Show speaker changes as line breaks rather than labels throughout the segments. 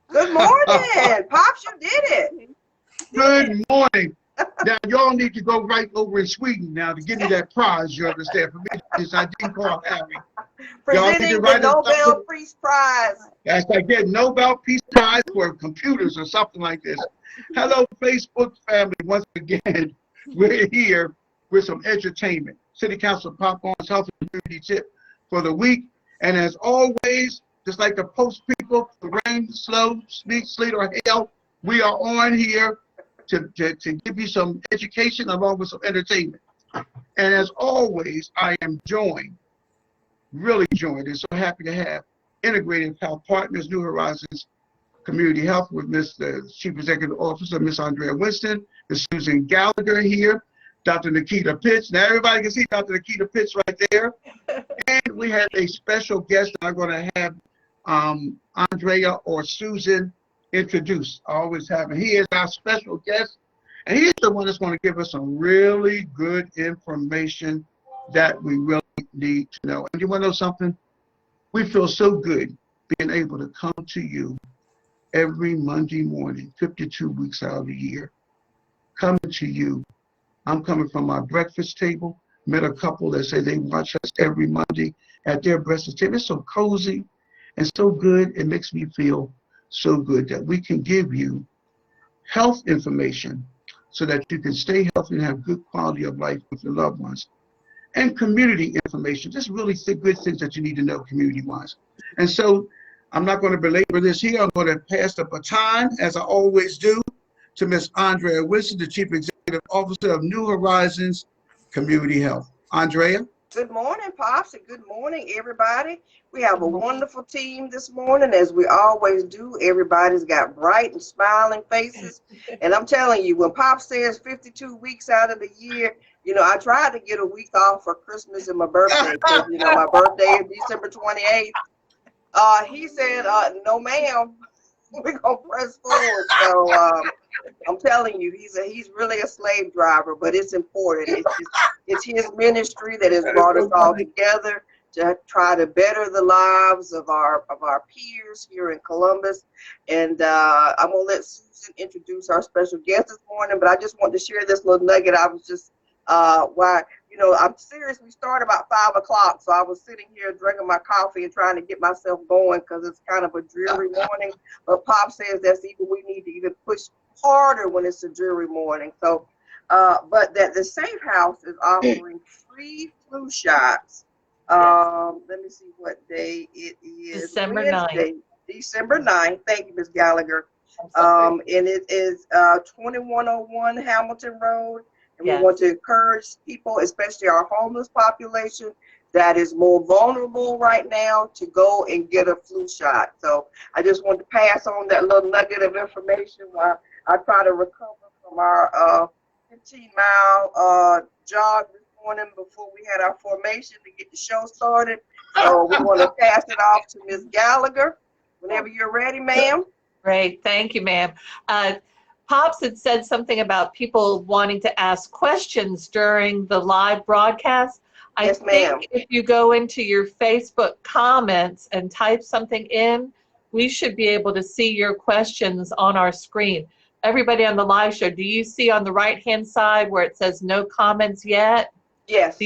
Good morning. Pops, you did it.
Good morning. Now, y'all need to go right over in Sweden now to give me that prize, you understand, for me, since I didn't call Harry. Y'all need to
Presenting the
write us
Nobel
something.
Peace Prize.
That's like getting Nobel Peace Prize for computers or something like this. Hello, Facebook family. Once again, we're here with some entertainment. City Council Popcorn's Health and Community Tip for the week. And as always, just like the post people, the rain, snow, sleet, or hail, we are on here to give you some education along with some entertainment. And as always, I am joined, really joined, and so happy to have Integrated Health Partners, New Horizons Community Health with the Chief Executive Officer, Miss Andrea Winston, Miss Susan Gallagher here, Dr. Nikita Pitts. Now everybody can see Dr. Nikita Pitts right there. And we have a special guest that I'm going to have Andrea or Susan introduce. I always have him. He is our special guest, and he's the one that's going to give us some really good information that we really need to know. And you want to know something? We feel so good being able to come to you every Monday morning, 52 weeks out of the year, coming to you. I'm coming from my breakfast table. Met a couple that say they watch us every Monday at their breakfast table. It's so cozy and so good. It makes me feel so good that we can give you health information so that you can stay healthy and have good quality of life with your loved ones. And community information, just really good things that you need to know community-wise. And so I'm not going to belabor this here. I'm going to pass the baton, as I always do, to Miss Andrea Winston, the Chief Executive Officer of New Horizons Community Health. Andrea?
Good morning, Pops, and good morning, everybody. We have a wonderful team this morning, as we always do. Everybody's got bright and smiling faces. And I'm telling you, when Pops says 52 weeks out of the year, I tried to get a week off for Christmas and my birthday, because, my birthday is December 28th. He said, no, ma'am, we're going to press forward. So I'm telling you, he's really a slave driver, but it's important. It's his ministry that has brought us all together to try to better the lives of our peers here in Columbus. And I'm going to let Susan introduce our special guest this morning, but I just want to share this little nugget. I was just, I'm serious. We start about 5 o'clock, so I was sitting here drinking my coffee and trying to get myself going because it's kind of a dreary morning. But Pop says we need to even push harder when it's a dreary morning. So, but that the Safe House is offering free flu shots. Let me see what day it is.
December 9th.
December 9th. Thank you, Ms. Gallagher. And it is 2101 Hamilton Road. And we want to encourage people, especially our homeless population that is more vulnerable right now, to go and get a flu shot. So I just want to pass on that little nugget of information while I try to recover from our 15-mile jog this morning before we had our formation to get the show started. So we want to pass it off to Ms. Gallagher whenever you're ready, ma'am.
Great. Thank you, ma'am. Pops had said something about people wanting to ask questions during the live broadcast.
Yes,
I think if you go into your Facebook comments and type something in, we should be able to see your questions on our screen. Everybody on the live show, do you see on the right-hand side where it says no comments yet?
Yes.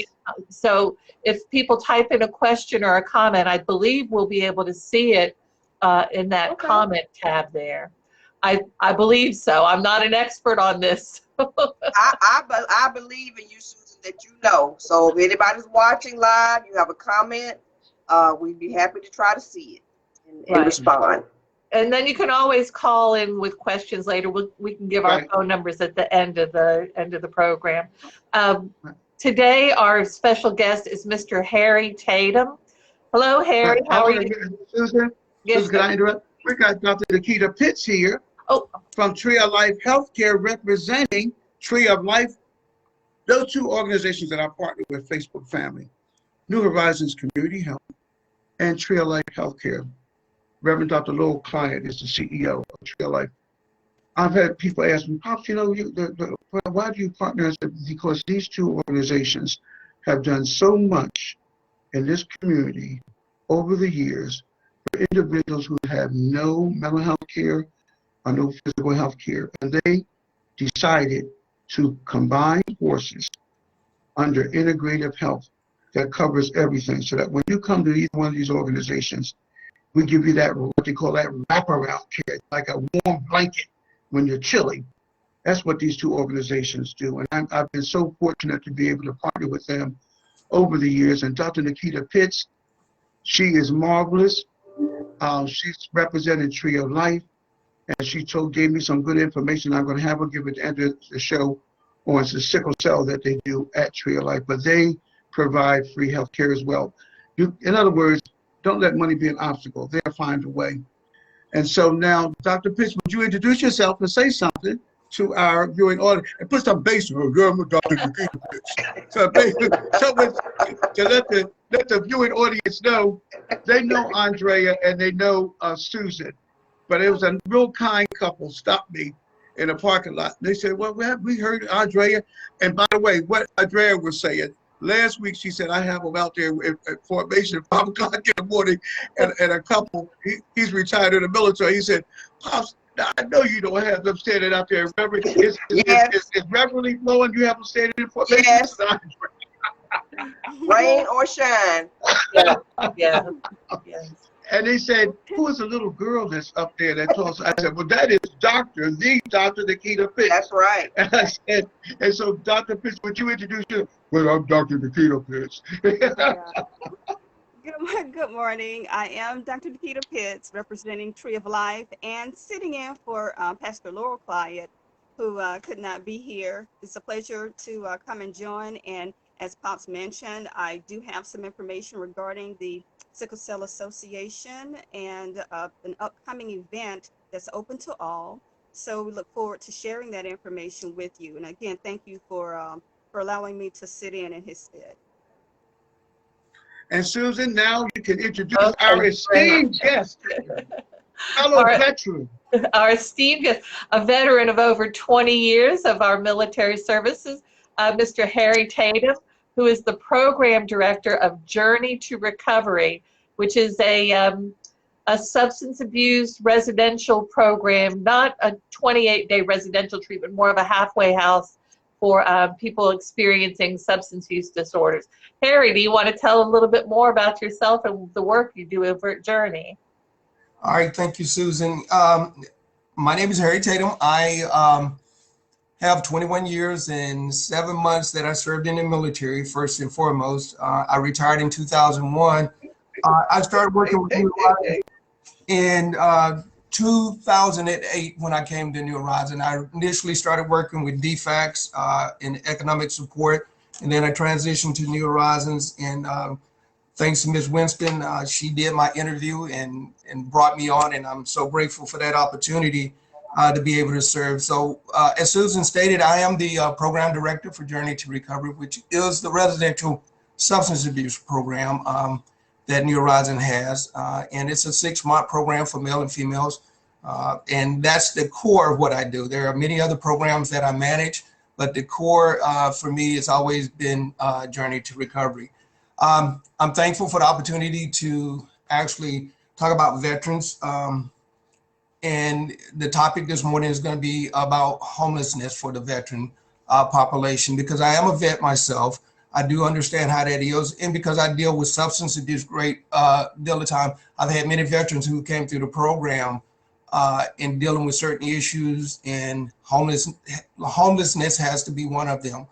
So if people type in a question or a comment, I believe we'll be able to see it in that comment tab there. I believe so. I'm not an expert on this.
I believe in you, Susan, that you know. So if anybody's watching live, you have a comment, we'd be happy to try to see it and respond.
And then you can always call in with questions later. We can give our phone numbers at the end of the program. Today, our special guest is Mr. Harry Tatum. Hello, Harry. How are you?
Susan,
Yes,
Susan, can I interrupt? We got Dr. Nikita Pitts here from Tree of Life Healthcare, representing Tree of Life. Those two organizations that I partner with, Facebook Family, New Horizons Community Health, and Tree of Life Healthcare. Reverend Dr. Lowell Client is the CEO of Tree of Life. I've had people ask me, Pops, why do you partner? I said, because these two organizations have done so much in this community over the years for individuals who have no mental health care or no physical health care. And they decided to combine forces under integrative health that covers everything, so that when you come to either one of these organizations, we give you that, what they call that wraparound care, like a warm blanket when you're chilly. That's what these two organizations do. And I've been so fortunate to be able to partner with them over the years. And Dr. Nikita Pitts, she is marvelous. She's representing Tree of Life, and she gave me some good information. I'm going to have her give it to end of the show on the sickle cell that they do at Tree of Life. But they provide free health care as well. In other words, don't let money be an obstacle. They'll find a way. And so now, Dr. Pitts, would you introduce yourself and say something to our viewing audience and put some bass on? I'm Dr. Nikita Pitts. So to let the viewing audience know, they know Andrea and they know Susan. But it was a real kind couple stopped me in a parking lot. They said, well, we heard Andrea. And by the way, what Andrea was saying, last week she said, I have them out there at formation at 5 o'clock in the morning, and a couple, he's retired in the military. He said, Pops, I know you don't have them standing out there. Is reverently flowing? You have them standing in formation?
Yes. Rain or shine.
Yeah. Yeah. Yes.
And they said, who is the little girl that's up there that talks? I said, well, that is Dr. Nikita Pitts.
That's right.
And I said, and so Dr. Pitts, would you introduce you? Well, I'm Dr. Nikita Pitts.
Good morning. I am Dr. Nikita Pitts, representing Tree of Life and sitting in for Pastor Laurel Clyde, who could not be here. It's a pleasure to come and join. And as Pops mentioned, I do have some information regarding the Sickle Cell Association and an upcoming event that's open to all. So we look forward to sharing that information with you. And again, thank you for allowing me to sit in his stead.
And Susan, now you can introduce our esteemed guest, fellow veteran.
Our esteemed guest, a veteran of over 20 years of our military services, Mr. Harry Tatum, who is the program director of Journey to Recovery, which is a substance abuse residential program, not a 28-day residential treatment, more of a halfway house for people experiencing substance use disorders. Harry, do you want to tell a little bit more about yourself and the work you do over at Journey?
All right, thank you, Susan. My name is Harry Tatum. I have 21 years and 7 months that I served in the military, first and foremost. I retired in 2001. I started working with New Horizons in 2008 when I came to New Horizons. I initially started working with DFACS in economic support, and then I transitioned to New Horizons. And thanks to Ms. Winston, she did my interview and brought me on, and I'm so grateful for that opportunity to be able to serve. So as Susan stated, I am the program director for Journey to Recovery, which is the residential substance abuse program that New Horizons has. And it's a 6-month program for male and females. And that's the core of what I do. There are many other programs that I manage, but the core for me has always been Journey to Recovery. I'm thankful for the opportunity to actually talk about veterans. And the topic this morning is going to be about homelessness for the veteran population, because I am a vet myself. I do understand how that is. And because I deal with substance abuse great deal of time, I've had many veterans who came through the program in dealing with certain issues, and homelessness has to be one of them.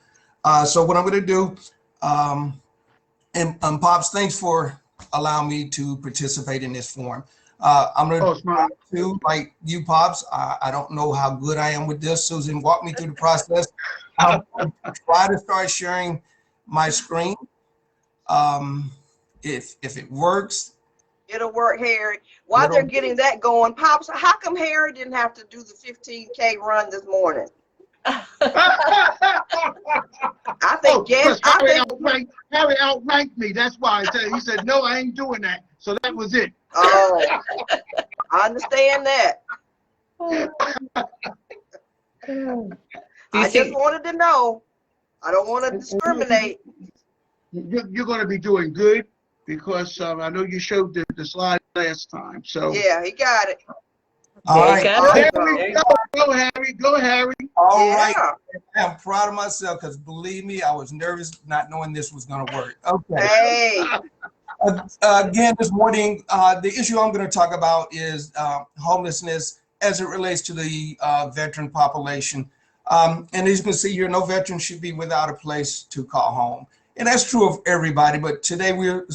So what I'm going to do, and Pops, thanks for allowing me to participate in this forum. I'm going to do like you, Pops. I don't know how good I am with this. Susan, walk me through the process. I'll try to start sharing my screen. If it works.
It'll work, Harry. While they're getting that going, Pops, how come Harry didn't have to do the 15K run this morning? I think
Harry outranked me. That's why he said, no, I ain't doing that. So that was it.
Oh, I understand that. I just wanted to know. I don't want to discriminate.
You're going to be doing good, because I know you showed the slide last time. So
Yeah, he got it.
All
There
right.
you go.
there
There
we
you
go. Go, Harry. Go, Harry.
All
Yeah.
right. I'm proud of myself because believe me, I was nervous not knowing this was going to work. Okay.
Hey.
Again, this morning, the issue I'm going to talk about is homelessness as it relates to the veteran population. And as you can see here, no veteran should be without a place to call home. And that's true of everybody, but today we're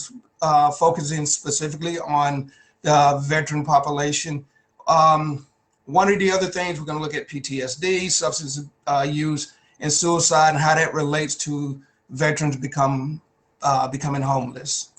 focusing specifically on the veteran population. One of the other things, we're going to look at PTSD, substance use, and suicide, and how that relates to veterans becoming homeless.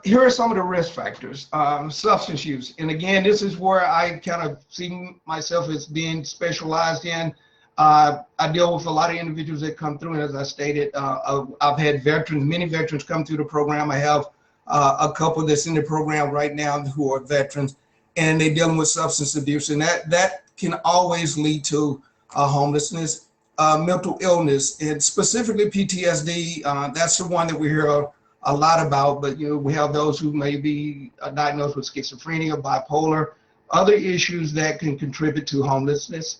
Here are some of the risk factors. Substance use. And again, this is where I kind of see myself as being specialized in. I deal with a lot of individuals that come through, and as I stated, I've had many veterans come through the program. I have a couple that's in the program right now who are veterans, and they're dealing with substance abuse, and that can always lead to homelessness, mental illness, and specifically PTSD. That's the one that we hear a lot about, but we have those who may be diagnosed with schizophrenia, bipolar, other issues that can contribute to homelessness.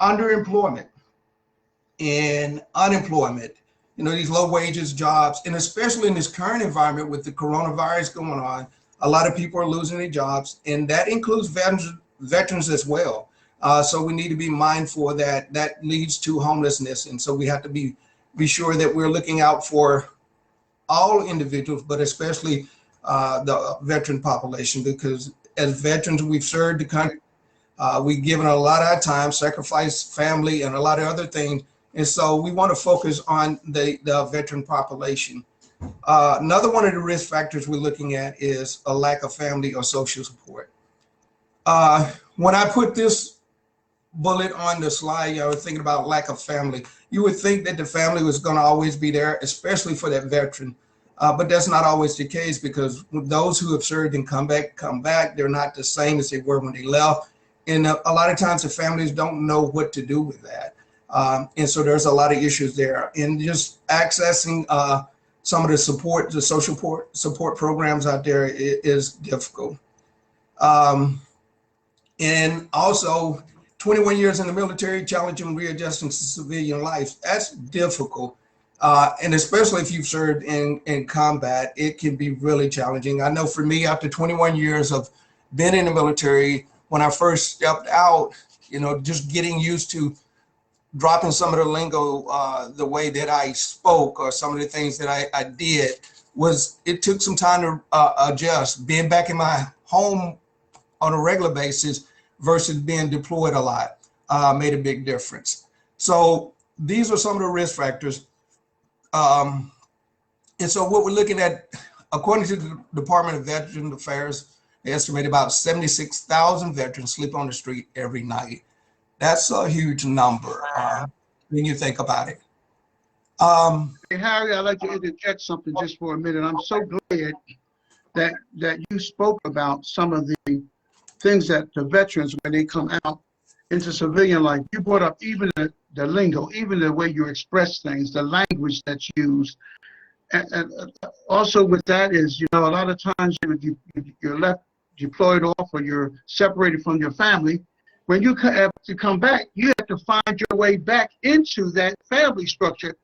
Underemployment and unemployment, these low wages jobs, and especially in this current environment with the coronavirus going on, a lot of people are losing their jobs, and that includes veterans as well. So we need to be mindful that that leads to homelessness, and so we have to be sure that we're looking out for all individuals, but especially the veteran population, because as veterans, we've served the country. We've given a lot of our time, sacrificed family, and a lot of other things. And so we want to focus on the veteran population. Another one of the risk factors we're looking at is a lack of family or social support. When I put this bullet on the slide, I was thinking about lack of family. You would think that the family was going to always be there, especially for that veteran. But that's not always the case, because those who have served and come back, they're not the same as they were when they left. And a lot of times the families don't know what to do with that. And so there's a lot of issues there. And just accessing some of the support, the social support programs out there is difficult. And also 21 years in the military, challenging readjusting to civilian life, that's difficult. And especially if you've served in combat, it can be really challenging. I know for me, after 21 years of being in the military, when I first stepped out, just getting used to dropping some of the lingo, the way that I spoke, or some of the things that I did, it took some time to adjust. Being back in my home on a regular basis versus being deployed a lot made a big difference. So these are some of the risk factors. And so what we're looking at, according to the Department of Veterans Affairs, they estimate about 76,000 veterans sleep on the street every night. That's a huge number when you think about it.
Hey, Harry, I'd like to interject something just for a minute. I'm so glad that you spoke about some of the things that the veterans, when they come out into civilian life, you brought up even the lingo, even the way you express things, the language that's used. And also with that is, a lot of times you're left deployed off, or you're separated from your family. When you have to come back, you have to find your way back into that family structure.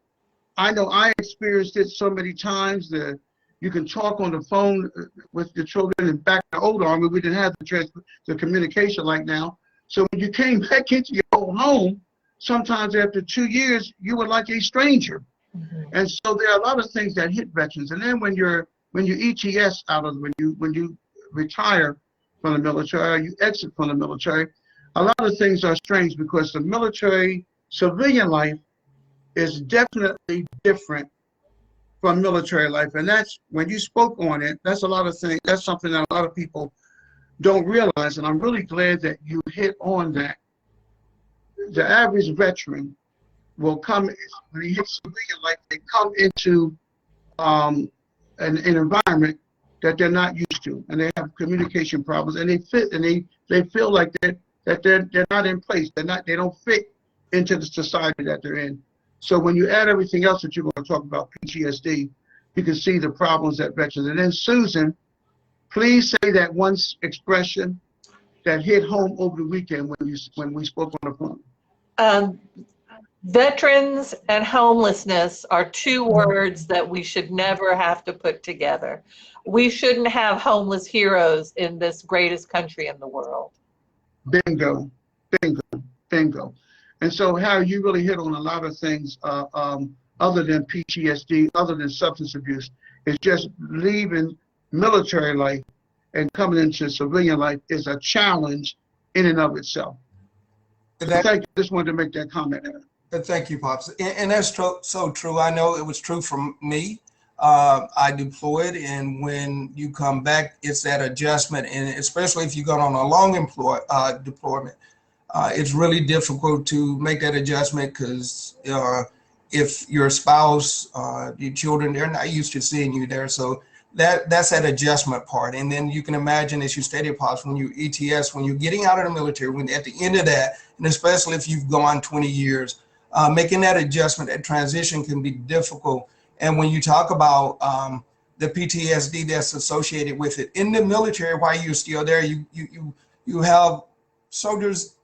I know I experienced it so many times. You can talk on the phone with the children, and back in the old army, we didn't have the communication like now. So when you came back into your own home, sometimes after 2 years, you were like a stranger. Mm-hmm. And so there are a lot of things that hit veterans. And then when you ETS when you retire from the military, or you exit from the military, a lot of things are strange, because the military civilian life is definitely different from military life. And that's, when you spoke on it, that's a lot of things. That's something that a lot of people don't realize. And I'm really glad that you hit on that. The average veteran will come, when he hits civilian life, they come into an environment that they're not used to, and they have communication problems, and they feel like they're not in place. They don't fit into the society that they're in. So when you add everything else that you're going to talk about, PTSD, you can see the problems that veterans. And then Susan, please say that one expression that hit home over the weekend when we spoke on the phone.
Veterans and homelessness are two words that we should never have to put together. We shouldn't have homeless heroes in this greatest country in the world.
Bingo, bingo, bingo. And so, Harry, you really hit on a lot of things other than PTSD, other than substance abuse. It's just leaving military life and coming into civilian life is a challenge in and of itself. So thank you. Just wanted to make that comment there.
Thank you, Pops. And that's so true. I know it was true from me. I deployed, and when you come back, it's that adjustment. And especially if you go on a long deployment, it's really difficult to make that adjustment because if your spouse, your children, they're not used to seeing you there. So that's that adjustment part. And then you can imagine, as you stated, Pops, when you ETS, when you're getting out of the military, when at the end of that, and especially if you've gone 20 years, making that adjustment, that transition can be difficult. And when you talk about the PTSD that's associated with it in the military, while you're still there, you have soldiers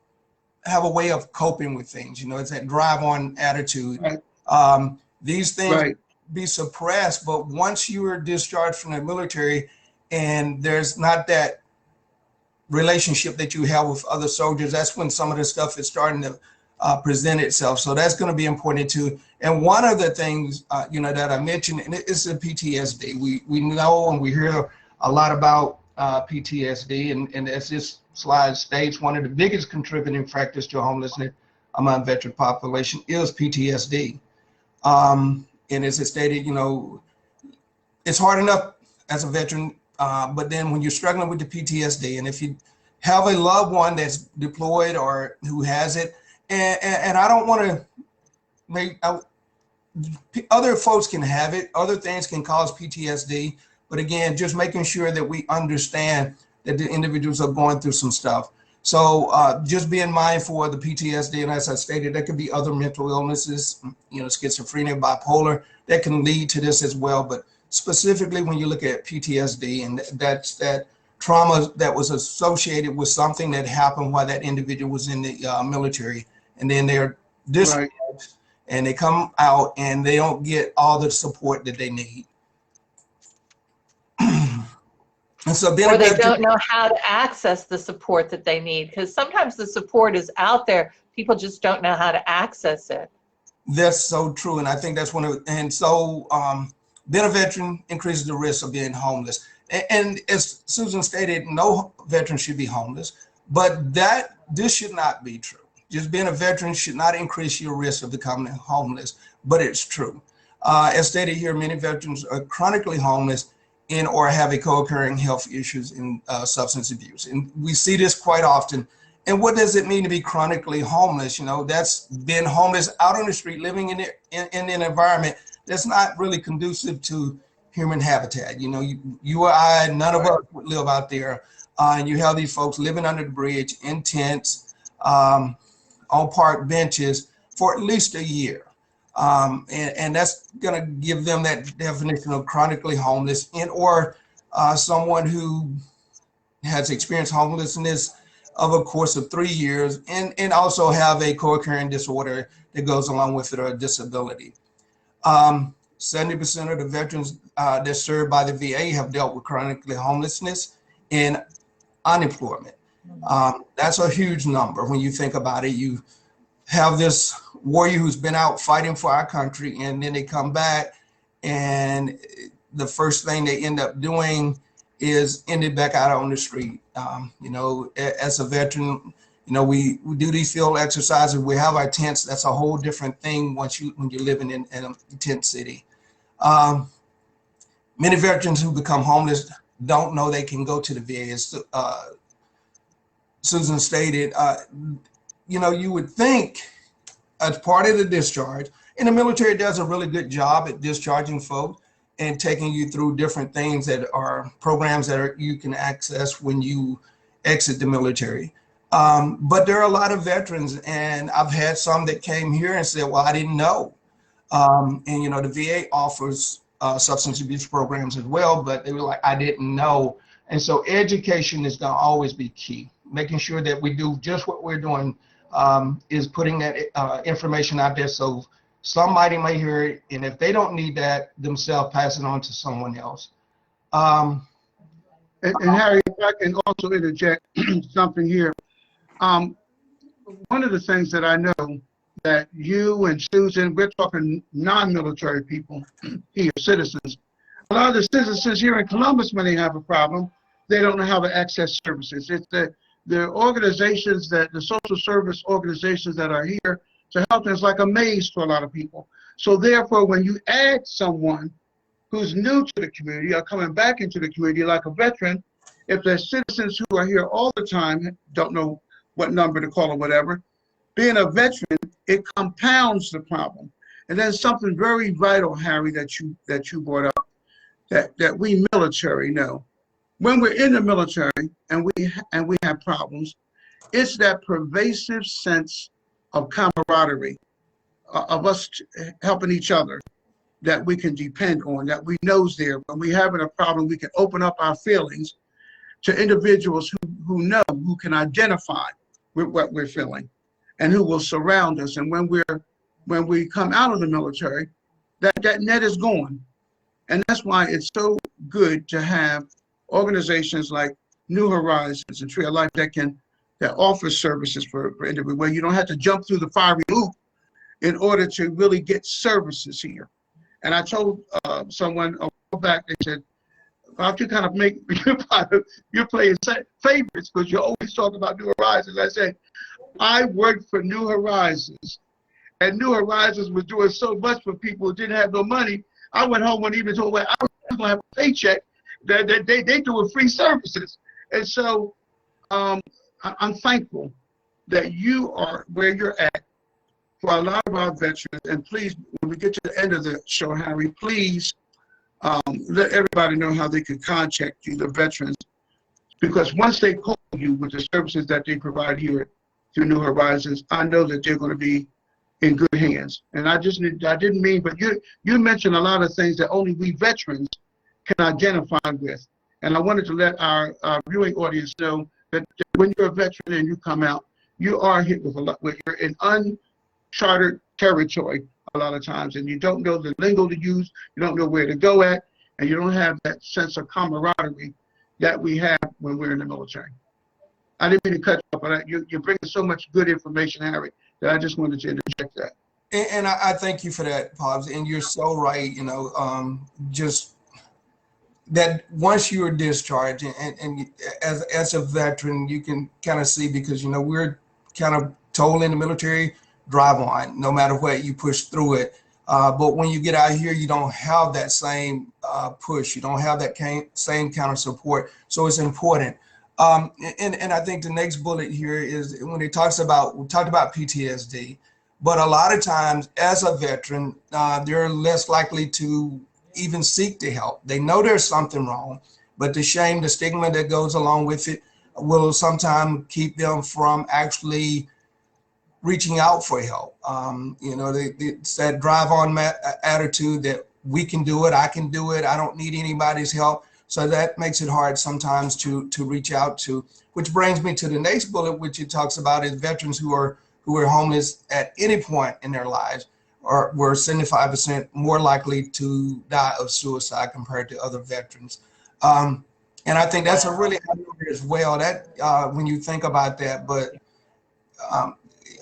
have a way of coping with things. You know, it's that drive-on attitude.
Right.
These things
Right.
be suppressed, but once you are discharged from the military, and there's not that relationship that you have with other soldiers, that's when some of the stuff is starting to present itself. So that's going to be important too. And one of the things, that I mentioned, and it's the PTSD. We know and we hear a lot about PTSD, and as this slide states, one of the biggest contributing factors to homelessness among veteran population is PTSD. And as it stated, it's hard enough as a veteran, but then when you're struggling with the PTSD, and if you have a loved one that's deployed or who has it, and I don't want to make other folks can have it, other things can cause PTSD, but again, just making sure that we understand that the individuals are going through some stuff. So just being mindful of the PTSD, and as I stated, there could be other mental illnesses, schizophrenia, bipolar, that can lead to this as well. But specifically when you look at PTSD, and that's that trauma that was associated with something that happened while that individual was in the military, and then they're discharged, right, and they come out and they don't get all the support that they need. And so
or they don't know how to access the support that they need, because sometimes the support is out there, people just don't know how to access it.
That's so true, and I think that's one of, and so being a veteran increases the risk of being homeless. And as Susan stated, no veteran should be homeless, but this should not be true. Just being a veteran should not increase your risk of becoming homeless, but it's true. As stated here, many veterans are chronically homeless or have a co-occurring health issues in substance abuse. And we see this quite often. And what does it mean to be chronically homeless? That's been homeless out on the street, living in an environment that's not really conducive to human habitat. You or I, none of us would live out there. And you have these folks living under the bridge in tents, on park benches for at least a year. And that's going to give them that definition of chronically homeless, or someone who has experienced homelessness of a course of 3 years, and also have a co-occurring disorder that goes along with it, or a disability. 70% of the veterans that served by the VA have dealt with chronically homelessness and unemployment. That's a huge number when you think about it. You have this warrior who's been out fighting for our country, and then they come back, and the first thing they end up doing is ended back out on the street. As a veteran, we do these field exercises. We have our tents. That's a whole different thing when you're living in a tent city. Many veterans who become homeless don't know they can go to the VA. As Susan stated, you would think as part of the discharge, and the military does a really good job at discharging folks and taking you through different things that are programs that you can access when you exit the military. But there are a lot of veterans, and I've had some that came here and said, well, I didn't know. And the VA offers substance abuse programs as well, but they were like, I didn't know. And so education is going to always be key. Making sure that we do just what we're doing is putting that information out there so somebody may hear it, and if they don't need that themselves, pass it on to someone else.
And Harry, if I can also interject something here. One of the things that I know that you and Susan, we're talking non-military people here, citizens. A lot of the citizens here in Columbus, when they have a problem, they don't know how to access services. It's the organizations that, the social service organizations that are here to help them is like a maze to a lot of people. So therefore, when you add someone who's new to the community or coming back into the community like a veteran, if there's citizens who are here all the time, don't know what number to call or whatever, being a veteran, it compounds the problem. And then something very vital, Harry, that you brought up, that we military know. When we're in the military and we have problems, it's that pervasive sense of camaraderie, of us helping each other, that we can depend on, that we know's there. When we're having a problem, we can open up our feelings to individuals who know, who can identify with what we're feeling, and who will surround us. And when we come out of the military, that net is gone. And that's why it's so good to have organizations like New Horizons and Tree of Life that offer services for individuals, where you don't have to jump through the fiery loop in order to really get services here. And I told someone a while back, they said, "Bob, you kind of make you're playing favorites because you always talk about New Horizons." I said, I worked for New Horizons, and New Horizons was doing so much for people who didn't have no money. I went home and even told them I was going to have a paycheck. That they doing free services. And so I'm thankful that you are where you're at for a lot of our veterans. And please, when we get to the end of the show, Harry, please let everybody know how they can contact you, the veterans, because once they call you with the services that they provide here through New Horizons, I know that they're going to be in good hands. And I didn't mean, but you mentioned a lot of things that only we veterans can identify with. And I wanted to let our viewing audience know that when you're a veteran and you come out, you are hit with a lot, you're in uncharted territory a lot of times, and you don't know the lingo to use, you don't know where to go at, and you don't have that sense of camaraderie that we have when we're in the military. I didn't mean to cut you off, but you're bringing so much good information, Harry, that I just wanted to interject that.
And I thank you for that, Pops. And you're so right, just that once you are discharged, and as a veteran, you can kind of see, because, we're kind of told in the military, drive on, no matter what, you push through it. But when you get out here, you don't have that same push. You don't have that same kind of support. So it's important. And I think the next bullet here is when we talked about PTSD, but a lot of times as a veteran, they're less likely to even seek the help. They know there's something wrong, but the shame, the stigma that goes along with it will sometimes keep them from actually reaching out for help. It's that drive on attitude that we can do it, I can do it, I don't need anybody's help. So that makes it hard sometimes to reach out to, which brings me to the next bullet, which it talks about is veterans who are homeless at any point in their lives were 75% more likely to die of suicide compared to other veterans. And I think that's a really high number as well, that when you think about that, but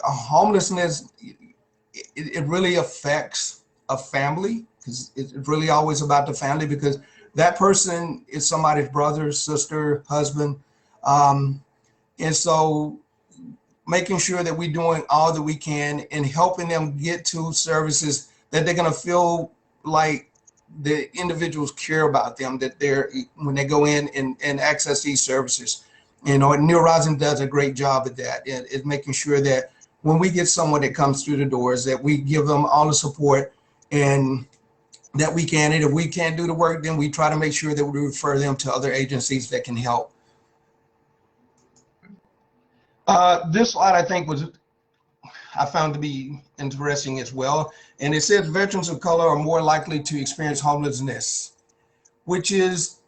homelessness, it really affects a family, because it's really always about the family, because that person is somebody's brother, sister, husband. And so making sure that we're doing all that we can and helping them get to services that they're going to feel like the individuals care about them, that when they go in and access these services. New Horizons does a great job at that. It's making sure that when we get someone that comes through the doors, that we give them all the support and that we can. And if we can't do the work, then we try to make sure that we refer them to other agencies that can help. This slide, I think, I found to be interesting as well. And it says veterans of color are more likely to experience homelessness, which is,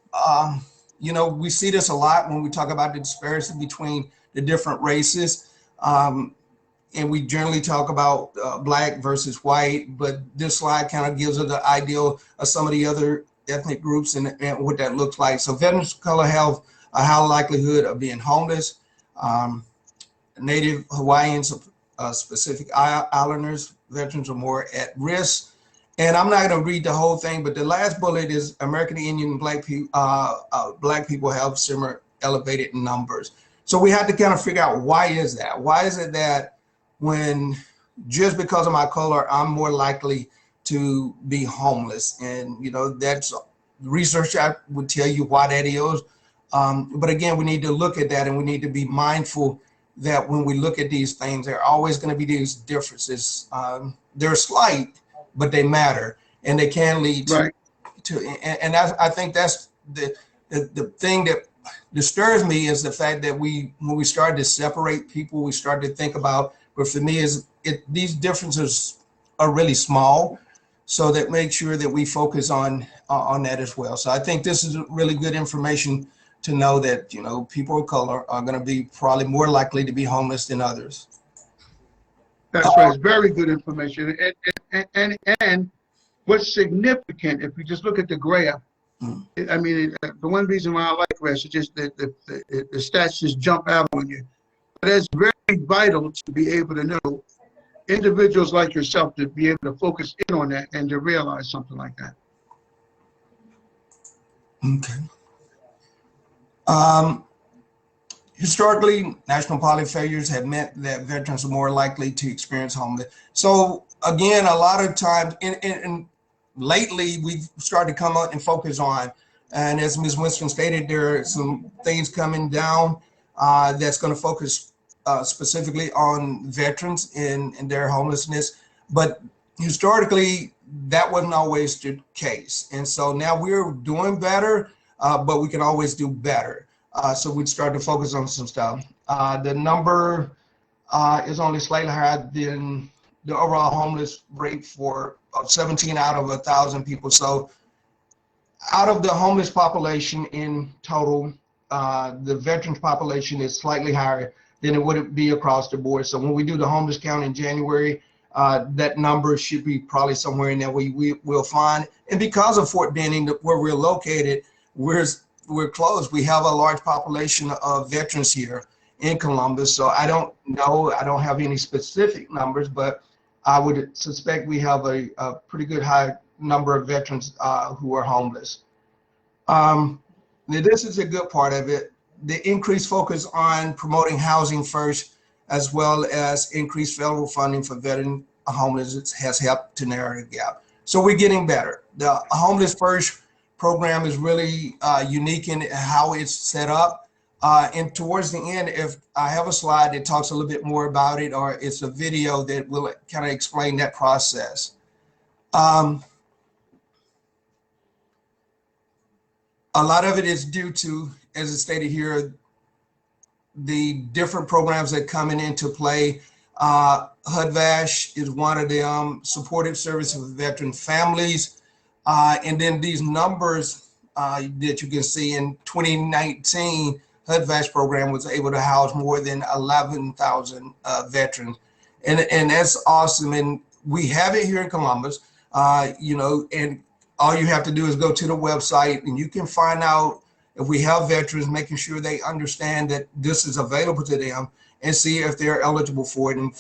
you know, we see this a lot when we talk about the disparity between the different races. And we generally talk about Black versus white, but this slide kind of gives us the ideal of some of the other ethnic groups and what that looks like. So veterans of color have a high likelihood of being homeless. Native Hawaiians, Pacific Islanders, veterans are more at risk. And I'm not going to read the whole thing, but the last bullet is American Indian and Black people have similar elevated numbers. So we have to kind of figure out, why is that? Why is it that when just because of my color, I'm more likely to be homeless? And, you know, that's research I would tell you why that is. But again, we need to look at that, and we need to be mindful that when we look at these things, there are always going to be these differences. They're slight, but they matter, and they can lead to, and I think that's the thing that disturbs me, is the fact that when we start to separate people, we start to think about, but for me, these differences are really small, so that make sure that we focus on that as well. So I think this is really good information to know that, you know, people of color are going to be probably more likely to be homeless than others.
That's right. It's very good information. And what's significant, if you just look at the graph, I mean, the one reason why I like graphs is just that the stats just jump out on you. But it's very vital to be able to know individuals like yourself, to be able to focus in on that and to realize something like that.
Okay. Historically, national poverty figures have meant that veterans are more likely to experience homelessness. So again, a lot of times, and lately, we've started to come out and focus on, and as Ms. Winston stated, there are some things coming down that's going to focus specifically on veterans and their homelessness. But historically, that wasn't always the case. And so now we're doing better, but we can always do better. So we'd start to focus on some stuff. The number is only slightly higher than the overall homeless rate for 17 out of 1,000 people. So out of the homeless population in total, the veterans population is slightly higher than it would be across the board. So when we do the homeless count in January, that number should be probably somewhere in there we will find. And because of Fort Benning, where we're located, we're close. We have a large population of veterans here in Columbus. So I don't know, I don't have any specific numbers, but I would suspect we have a pretty good high number of veterans who are homeless. Now this is a good part of it. The increased focus on promoting housing first, as well as increased federal funding for veteran homelessness, has helped to narrow the gap. So we're getting better. The Homeless First program is really unique in how it's set up. And towards the end, if I have a slide that talks a little bit more about it, or it's a video that will kind of explain that process. A lot of it is due to, as it's stated here, the different programs that coming into play. HUD-VASH is one of them, supportive service for veteran families. And then these numbers that you can see in 2019, HUD-VASH program was able to house more than 11,000 veterans. And that's awesome. And we have it here in Columbus, you know, and all you have to do is go to the website and you can find out if we have veterans, making sure they understand that this is available to them and see if they're eligible for it. And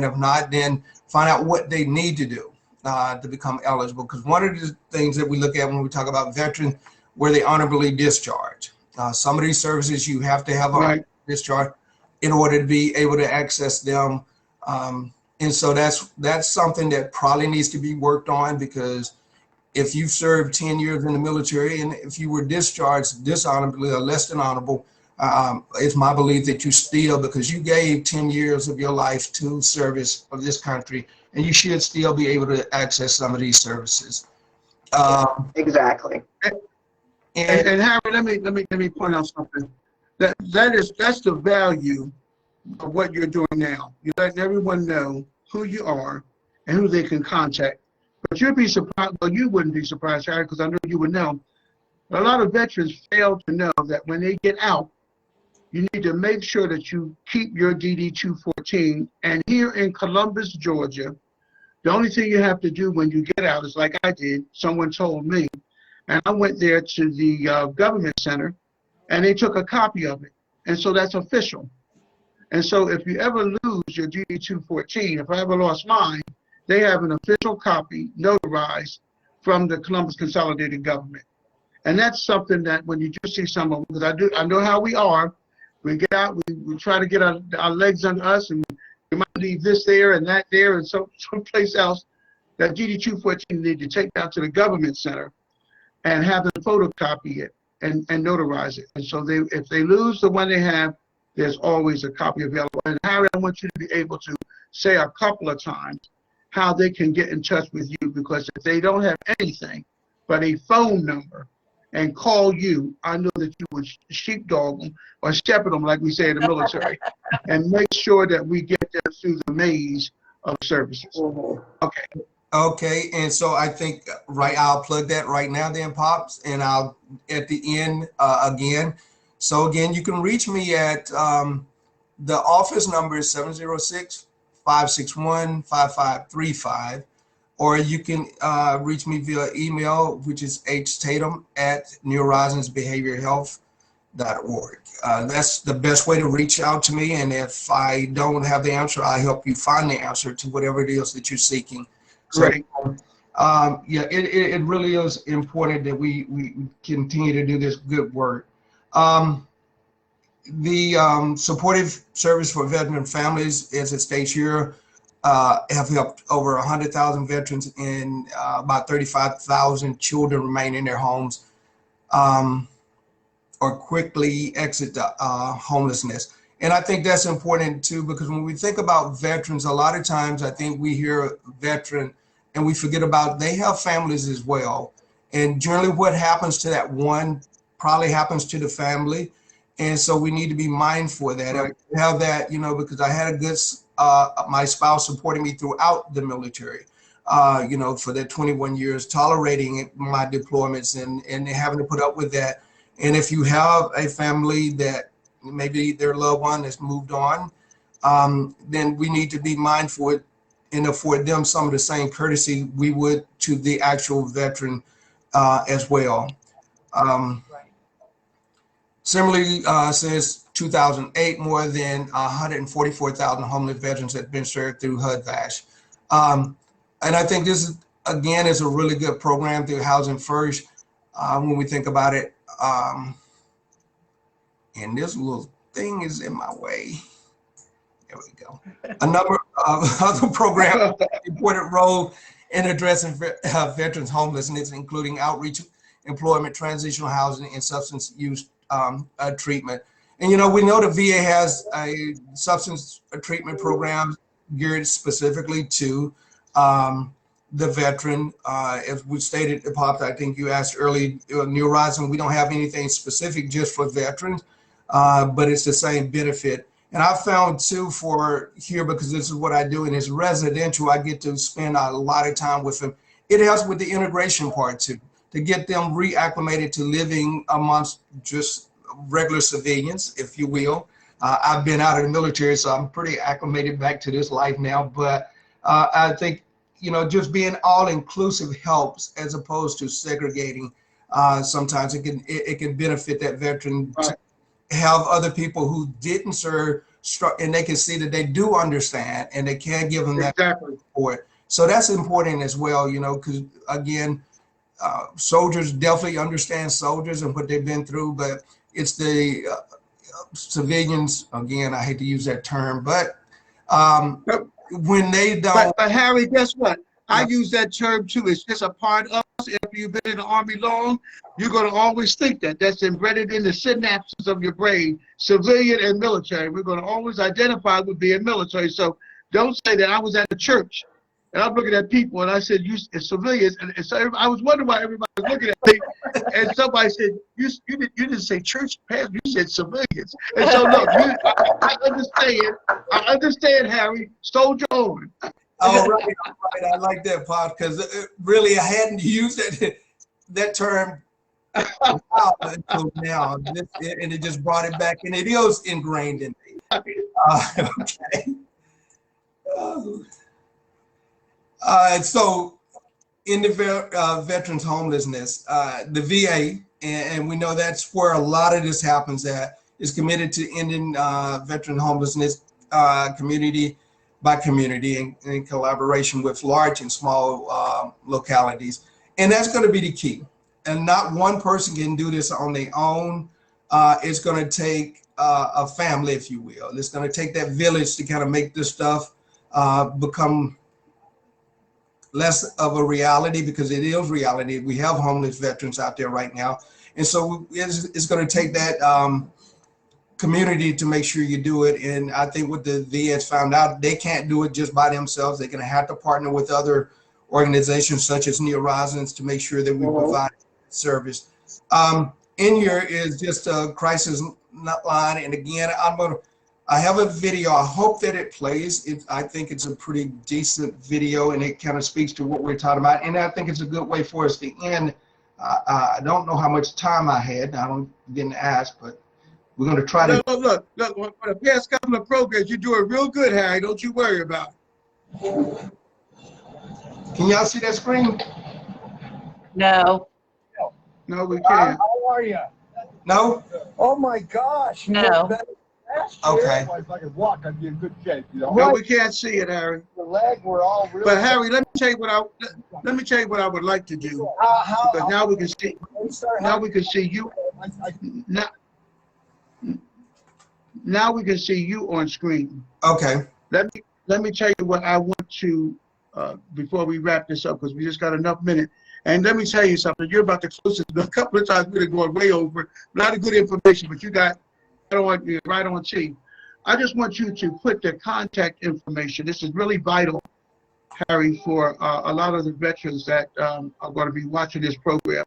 if not, then find out what they need to do to become eligible. Because one of the things that we look at when we talk about veterans, where they honorably discharge. Some of these services you have to have a discharge in order to be able to access them. And so that's something that probably needs to be worked on, because if you've served 10 years in the military and if you were discharged dishonorably or less than honorable, it's my belief that you still, because you gave 10 years of your life to service of this country, and you should still be able to access some of these services.
Exactly.
And Harry, let me point out something. That's the value of what you're doing now. You're letting everyone know who you are and who they can contact. But you'd be surprised, well, you wouldn't be surprised, Harry, because I know you would know. A lot of veterans fail to know that when they get out, you need to make sure that you keep your DD-214. And here in Columbus, Georgia, the only thing you have to do when you get out is like I did, someone told me, and I went there to the government center, and they took a copy of it. And so that's official. And so if you ever lose your DD-214, if I ever lost mine, they have an official copy notarized from the Columbus Consolidated Government. And that's something that when you just see someone, because I know how we are, we get out, we try to get our legs under us, and we might leave this there and that there and someplace else. That DD-214 you need to take down to the government center and have them photocopy it and notarize it. And so if they lose the one they have, there's always a copy available. And Harry, I want you to be able to say a couple of times how they can get in touch with you, because if they don't have anything but a phone number and call you, I know that you would sheepdog them or shepherd them, like we say in the military, and make sure that we get them through the maze of services. Okay.
Okay, and so I think, right, I'll plug that right now then, Pops, and I'll at the end again. So again, you can reach me at the office number is 706-561-5535, or you can reach me via email, which is htatum@newhorizonsbehaviorhealth.org. That's the best way to reach out to me, and if I don't have the answer, I'll help you find the answer to whatever it is that you're seeking.
Great.
So, yeah, it really is important that we continue to do this good work. The supportive service for veteran families, as it states here, have helped over 100,000 veterans and about 35,000 children remain in their homes or quickly exit the homelessness. And I think that's important too, because when we think about veterans, a lot of times I think we hear veteran and we forget about they have families as well. And generally what happens to that one probably happens to the family. And so we need to be mindful of that. Right. And have that, you know, because I had a good, my spouse supporting me throughout the military, you know, for that 21 years, tolerating my deployments and having to put up with that. And if you have a family that maybe their loved one has moved on, then we need to be mindful and afford them some of the same courtesy we would to the actual veteran as well. Similarly, since 2008, more than 144,000 homeless veterans have been served through HUD-VASH. And I think this, is, again, is a really good program through Housing First when we think about it. And this little thing is in my way. There we go. A number of other programs play an important role in addressing veterans' homelessness, including outreach, employment, transitional housing, and substance use treatment. And, you know, we know the VA has a substance treatment program geared specifically to the veteran. As we stated, Pops, I think you asked earlier, New Horizon, we don't have anything specific just for veterans, but it's the same benefit. And I found too for here, because this is what I do and it's residential, I get to spend a lot of time with them. It helps with the integration part too, to get them reacclimated to living amongst just regular civilians, if you will. I've been out of the military, so I'm pretty acclimated back to this life now. But I think, you know, just being all inclusive helps as opposed to segregating. Sometimes it can benefit that veteran. Right. Have other people who didn't serve, and they can see that they do understand and they can give them that support. So that's important as well, you know, because again, soldiers definitely understand soldiers and what they've been through, but it's the civilians, again, I hate to use that term, but when they don't.
But Harry, guess what? I use that term too. It's just a part of us. If you've been in the Army long, you're going to always think that. That's embedded in the synapses of your brain, civilian and military. We're going to always identify with being military. So don't say that I was at a church And I'm looking at people, and I said, "You it's civilians." And so I was wondering why everybody was looking at me. And somebody said, "You didn't say church pastor. You said civilians." And so look, I understand. I understand, Harry. Soldier on.
Oh, right. I like that, Pop, because really I hadn't used that term until now, and it just brought it back, and it is ingrained in me. Okay. So in the veterans homelessness, the VA, and we know that's where a lot of this happens at, is committed to ending veteran homelessness community by community in collaboration with large and small localities. And that's going to be the key. And not one person can do this on their own. It's going to take a family, if you will. It's going to take that village to kind of make this stuff become less of a reality, because it is reality. We have homeless veterans out there right now. And so it's going to take that community to make sure you do it. And I think what the VA has found out, they can't do it just by themselves. They're going to have to partner with other organizations such as New Horizons to make sure that we provide service. In here is just a crisis line. And again, I have a video. I hope that it plays. I think it's a pretty decent video, and it kind of speaks to what we're talking about. And I think it's a good way for us to end. I don't know how much time I had. Didn't ask, but we're going to try to. Look, for the past couple of programs, you're doing real good, Harry. Don't you worry about it. Can y'all see that screen?
No.
No, we can't.
How are you?
No?
Oh my gosh.
No.
Okay. If I could walk, I'd be in good shape. You know?
No, we can't see it, Harry.
The leg, we're all really.
But Harry, let me tell you what I would like to do. Because now we can see. Now we can see you. Now we can see you on screen.
Okay.
Let me tell you what I want to before we wrap this up, because we just got enough minute. And let me tell you something. You're about to close it. A couple of times we're going way over. A lot of good information, but you got right on Chief. I just want you to put the contact information. This is really vital, Harry, for a lot of the veterans that are going to be watching this program.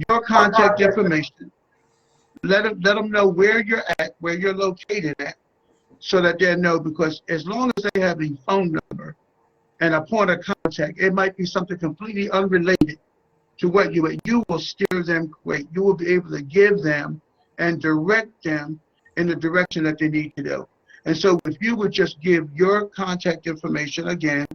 Your contact information. Let them know where you're at, where you're located at, so that they know, because as long as they have a phone number and a point of contact, it might be something completely unrelated to what you will steer them quick. You will be able to give them and direct them in the direction that they need to go. And so if you would just give your contact information again,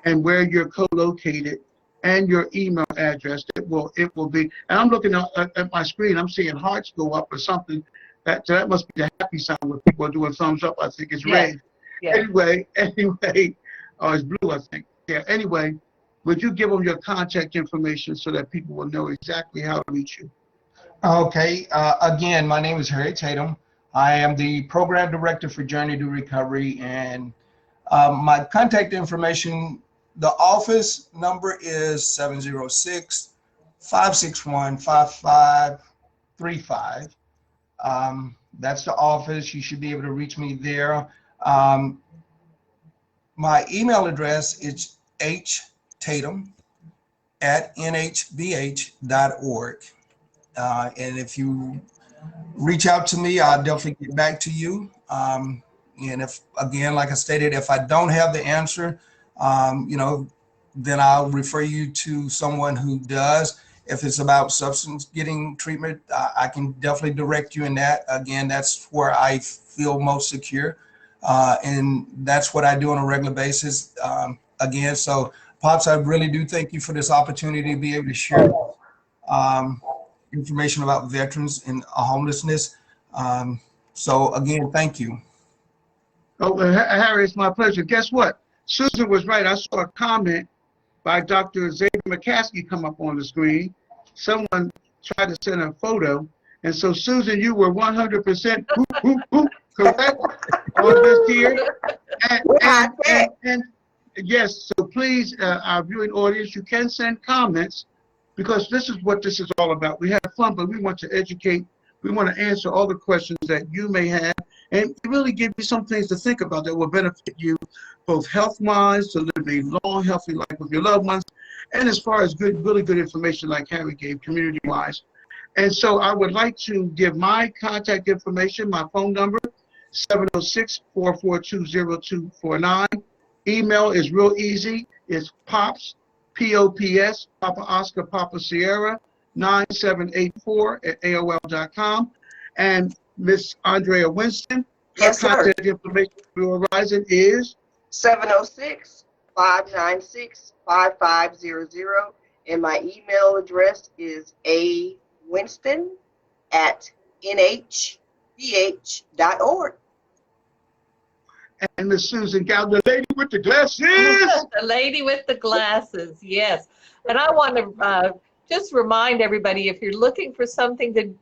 and where you're co-located, and your email address, it will be. And I'm looking at my screen, I'm seeing hearts go up or something. That must be the happy sign when people are doing thumbs up. I think it's red. Yeah. Anyway, it's blue, I think. Yeah. Anyway, would you give them your contact information so that people will know exactly how to reach you?
Okay. Again, my name is Harry Tatum. I am the program director for Journey to Recovery, and my contact information, the office number is 706-561-5535. That's the office. You should be able to reach me there. My email address is htatum@nhbh.org. And if you reach out to me, I'll definitely get back to you. And if, again, like I stated, if I don't have the answer, then I'll refer you to someone who does. If it's about substance getting treatment, I can definitely direct you in that. Again, that's where I feel most secure. And that's what I do on a regular basis. Again, so Pops, I really do thank you for this opportunity to be able to share information about veterans and homelessness. So again, thank you.
Oh, Harry, it's my pleasure. Guess what? Susan was right. I saw a comment by Dr. Xavier McCaskey come up on the screen. Someone tried to send a photo. And so, Susan, you were 100% correct on this here. And yes, so please, our viewing audience, you can send comments, because this is what this is all about. We have fun, but we want to educate. We want to answer all the questions that you may have. and really give you some things to think about that will benefit you both health-wise, to live a long, healthy life with your loved ones, and as far as good, really good information like Harry gave, community-wise. And so I would like to give my contact information, my phone number, 706-442-0249. Email is real easy. It's POPS, P-O-P-S, Papa Oscar, Papa Sierra, 9784@AOL.com. And Miss Andrea Winston, her
Yes, sir.
contact information for Verizon is
706-596-5500. And my email address is awinston@nhbh.org.
and Miss Susan Gow, the lady with the glasses.
The lady with the glasses, yes. And I want to just remind everybody, if you're looking for something to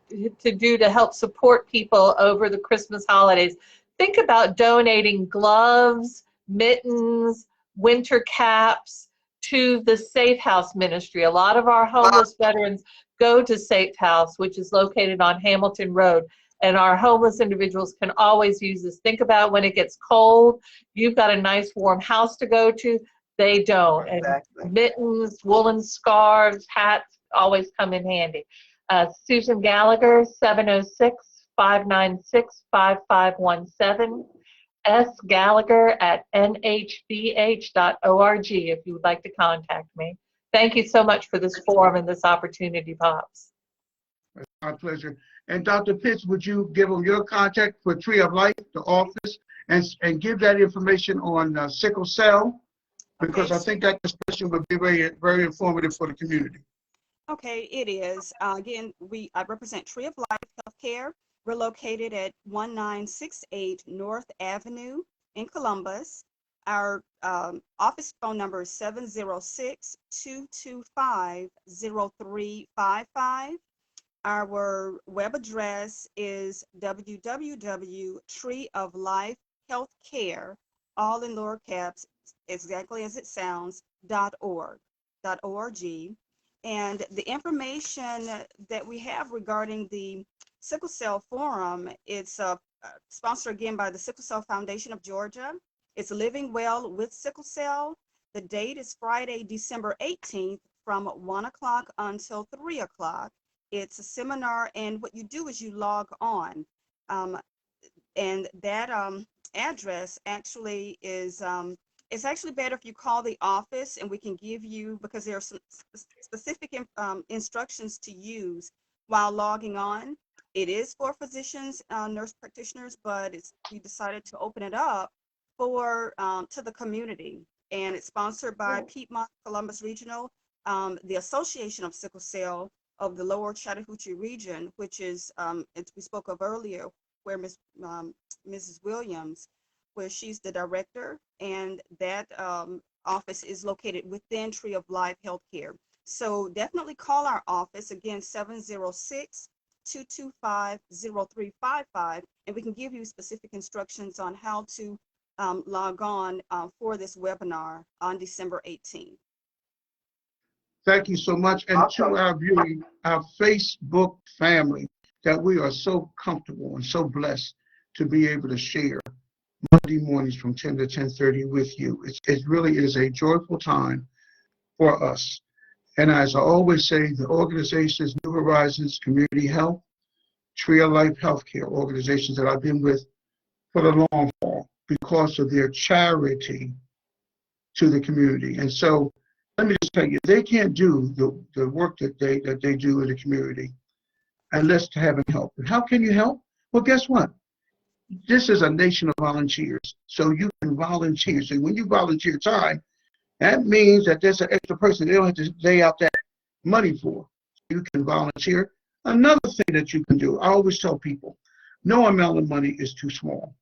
do to help support people over the Christmas holidays, think about donating gloves, mittens, winter caps to the Safe House Ministry. A lot of our homeless veterans go to Safe House, which is located on Hamilton Road. And our homeless individuals can always use this. Think about when it gets cold, you've got a nice warm house to go to. They don't.
Exactly.
And mittens, woolen scarves, hats always come in handy. Susan Gallagher, 706-596-5517. sgallagher@nhbh.org if you would like to contact me. Thank you so much for this forum and this opportunity, Pops.
My pleasure. And Dr. Pitts, would you give them your contact for Tree of Life, the office, and give that information on sickle cell? Because
Okay.
I think that discussion would be very, very informative for the community.
Okay, it is. Again, I represent Tree of Life Healthcare. We're located at 1968 North Avenue in Columbus. Our office phone number is 706-225-0355. Our web address is www.treeoflifehealthcare, all in lower caps, exactly as it sounds, .org. And the information that we have regarding the Sickle Cell Forum, it's sponsored again by the Sickle Cell Foundation of Georgia. It's Living Well with Sickle Cell. The date is Friday, December 18th from 1 o'clock until 3 o'clock. It's a seminar, and what you do is you log on. And that address actually is, it's actually better if you call the office, and we can give you, because there are some specific instructions to use while logging on. It is for physicians, nurse practitioners, but we decided to open it up for to the community. And it's sponsored by Piedmont Columbus Regional, the Association of Sickle Cell of the Lower Chattahoochee region, which is, we spoke of earlier, where Mrs. Williams, where she's the director, and that office is located within Tree of Life Healthcare. So definitely call our office, again, 706-225-0355, and we can give you specific instructions on how to log on for this webinar on December 18th.
Thank you so much. And to our viewing, our Facebook family, that we are so comfortable and so blessed to be able to share Monday mornings from 10 to 10:30 with you. It really is a joyful time for us. And as I always say, the organizations, New Horizons, Community Health, Tree of Life Healthcare, organizations that I've been with for the long haul because of their charity to the community. And so let me just tell you, they can't do the work that they do in the community unless to having help. And how can you help? Well, guess what? This is a nation of volunteers. So you can volunteer. So when you volunteer time, that means that there's an extra person they don't have to lay out that money for. You can volunteer. Another thing that you can do, I always tell people, no amount of money is too small.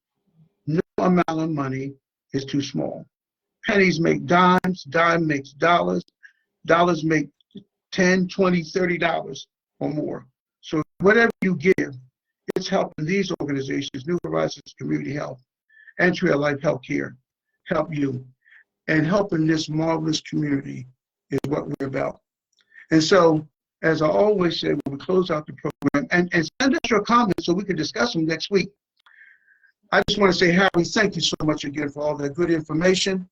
No amount of money is too small. Pennies make dimes, dime makes dollars, dollars make $10, $20, $30 or more. So whatever you give, it's helping these organizations, New Horizons Community Health and Tree of Life Healthcare, help you. And helping this marvelous community is what we're about. And so, as I always say when we close out the program, and send us your comments so we can discuss them next week. I just want to say, Harry, thank you so much again for all that good information.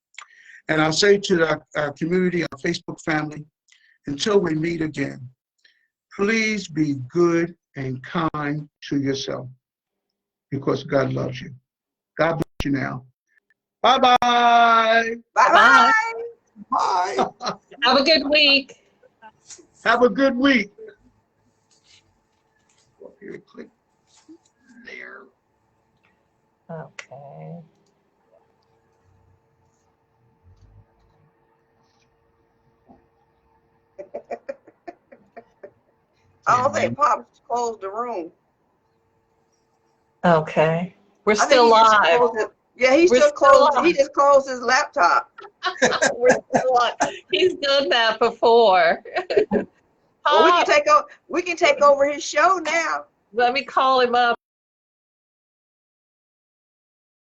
And I'll say to our community, our Facebook family, until we meet again, please be good and kind to yourself because God loves you. God bless you now. Bye-bye.
Bye-bye.
Bye.
Have a good week.
Have a good week. Go up here, click there.
Okay.
I don't think Pops closed the room.
Okay. We're
I think
still
he just
live.
closed it. Yeah, he
We're
still
still
closed. He
live.
just closed his laptop.
We're still live. He's done that before.
Well,
Pop,
we can take over his show now.
let me call him up.